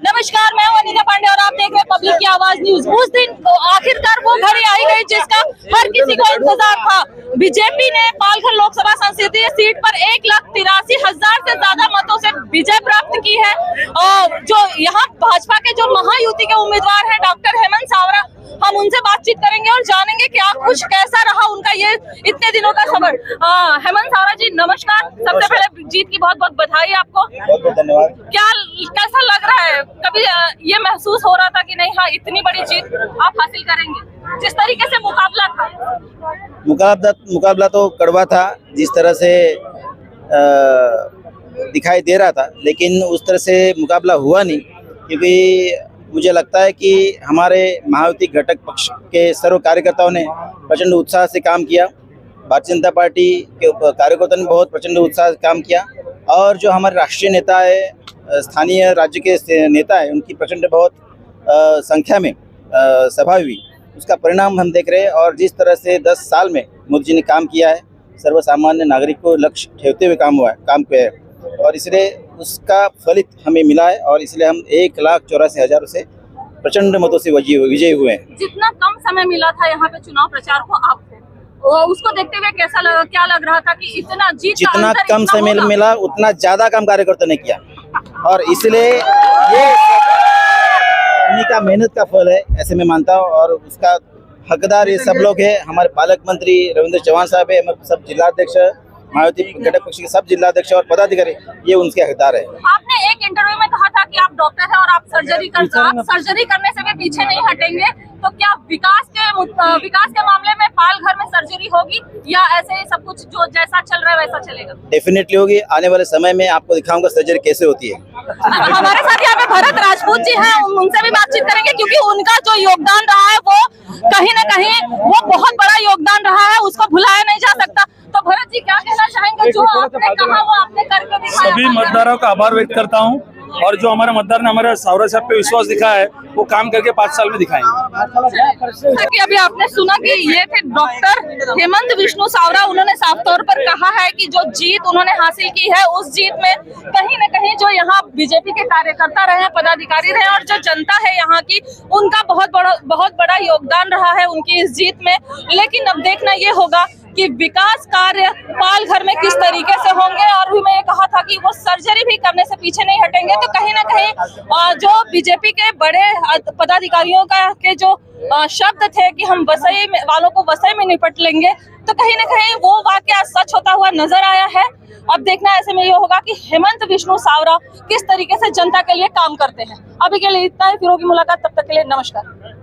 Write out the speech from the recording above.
नमस्कार, मैं हूं अनीता पांडे और आप देख रहे हैं पब्लिक की आवाज न्यूज। उस दिन आखिरकार वो घड़ी आई गई जिसका हर किसी को इंतजार था। बीजेपी ने पालघर लोकसभा संसदीय सीट पर 1,83,000 से ज्यादा मतों से विजय प्राप्त की है। और जो यहाँ भाजपा के जो महायुति के उम्मीदवार हैं डॉक्टर हेमंत सावरा, हम उनसे बातचीत करेंगे और जानेंगे क्या कुछ कैसा रहा उनका ये इतने दिनों का सफर। हेमंत सावरा जी नमस्कार, सबसे पहले जीत की बहुत बहुत बधाई आपको। बहुत बहुत धन्यवाद। क्या कैसा लग रहा है, कभी ये महसूस हो रहा था कि नहीं हाँ इतनी बड़ी जीत आप हासिल करेंगे? जिस तरीके से मुकाबला था, मुकाबला तो कड़वा था, जिस तरह से दिखाई दे रहा था, लेकिन उस तरह से मुकाबला हुआ नहीं, क्योंकि मुझे लगता है कि हमारे महायुति घटक पक्ष के सर्व कार्यकर्ताओं ने प्रचंड उत्साह से काम किया। भारतीय जनता पार्टी के कार्यकर्ताओं ने बहुत प्रचंड उत्साह से काम किया, और जो हमारे राष्ट्रीय नेता है, स्थानीय राज्य के नेता है, उनकी प्रचंड बहुत संख्या में सभा हुई। उसका परिणाम हम देख रहे हैं। और जिस तरह से 10 साल में मोदी जी ने काम किया है, सर्वसामान्य नागरिक को लक्ष्य ठेवते हुए काम किया है, और इसलिए उसका फलित हमें मिला है। और इसलिए हम 1,84,000 से प्रचंड मतों से विजयी हुए हैं। जितना कम समय मिला था यहाँ पे चुनाव प्रचार को आपको, उसको देखते हुए कैसा लगा, क्या लग रहा था कि इतना जितना कम समय मिला उतना ज्यादा काम कार्यकर्ता ने किया, और इसलिए ये उन्हीं का मेहनत का फल है, ऐसे मैं मानता हूँ। और उसका हकदार ये सब लोग हैं। हमारे पालक मंत्री रविंद्र चौहान साहब है, हमारे सब जिलाध्यक्ष, महायुति घटक पक्ष के सब जिलाध्यक्ष और पदाधिकारी, ये उनके हकदार है। आपने एक इंटरव्यू में कहा था कि आप डॉक्टर हैं और आप सर्जरी करने से भी पीछे नहीं हटेंगे, तो क्या विकास के मामले में पालघर में सर्जरी होगी या ऐसे ही सब कुछ जो जैसा चल रहा है वैसा चलेगा? डेफिनेटली होगी। आने वाले समय में आपको दिखाऊंगा सर्जरी कैसे होती है। हमारे साथ यहाँ पे भरत राजपूत जी हैं, उनसे भी बातचीत करेंगे, क्योंकि उनका जो योगदान रहा है वो कहीं न कहीं वो बहुत बड़ा योगदान रहा है, उसको भुलाया नहीं जा सकता। तो भरत जी क्या कहना चाहेंगे, जो आपने कहा वो आपने करके दिखाया? सभी मतदारों का आभार व्यक्त करता हूं, और जो हमारे मतदार ने हमारे सावरा साहब पे विश्वास दिखाया है वो काम करके 5 साल में दिखाएंगे। कि अभी आपने सुना कि ये थे डॉक्टर हेमंत विष्णु सावरा। उन्होंने साफ तौर पर कहा है कि जो जीत उन्होंने हासिल की है, उस जीत में कहीं न कहीं जो यहाँ बीजेपी के कार्यकर्ता रहे, पदाधिकारी रहे और जो जनता है यहाँ की, उनका बहुत बड़ा योगदान रहा है उनकी इस जीत में। लेकिन अब देखना ये होगा कि विकास कार्य पालघर में किस तरीके से होंगे। और भी मैं ये कहा था कि वो सर्जरी भी करने से पीछे नहीं हटेंगे। तो कहीं ना कहीं जो बीजेपी के बड़े पदाधिकारियों के जो शब्द थे कि हम वसई वालों को वसई में निपट लेंगे, तो कहीं ना कहीं वो वाकया सच होता हुआ नजर आया है। अब देखना ऐसे में ये होगा कि हेमंत विष्णु सावरा किस तरीके से जनता के लिए काम करते हैं। अभी के लिए इतना ही, फिर होगी मुलाकात, तब तक के लिए नमस्कार।